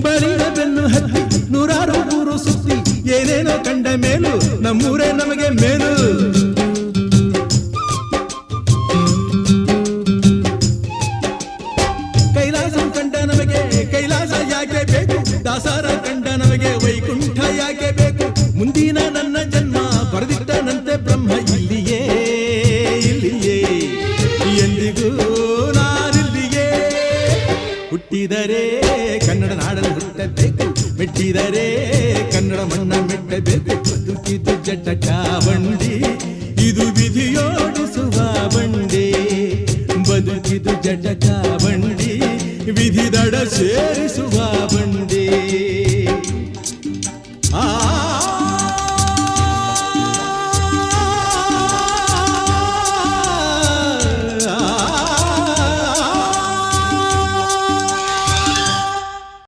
ಬಳಿದ ಬೆನ್ನು ಹತ್ತಿ ನೂರಾರು ಊರು ಸುತ್ತಿ ಏನೇನೋ ಕಂಡ ಮೇಲು ನಮ್ಮೂರೇ ನಮಗೆ ಮೇಲು. ಕೈಲಾಸ ಕಂಡ ನಮಗೆ ಕೈಲಾಸ ಯಾಕೆ ಬೇಕು, ದಾಸರ ಕಂಡ ನಮಗೆ ವೈಕುಂಠ ಯಾಕೆ ಬೇಕು. ಮುಂದಿನ ನನ್ನ ಜನ್ಮ ಬರೆದಿಟ್ಟನಂತೆ ಬ್ರಹ್ಮ ಇಲ್ಲಿಯೇ ಇಲ್ಲಿಯೇ ಎಂದಿಗೂ ನಾನಿಲ್ಲಿಯೇ. ಹುಟ್ಟಿದರೆ ಕನ್ನಡ ನಾಡನ್ನು ಹುಟ್ಟಬೇಕು, ಮೆಟ್ಟಿದರೆ ಕನ್ನಡ ಮಣ್ಣ ಮೆಟ್ಟಬೇಕು. ಬದುಕಿದು ಜಟಕ ಬಂಡಿ, ಇದು ವಿಧಿಯೋಡಿಸುವ ಬಂಡಿ. ಬದುಕಿದು ಜಟಕ ಬಂಡಿ, ವಿಧಿ ದಡ ಸೇರಿಸುವ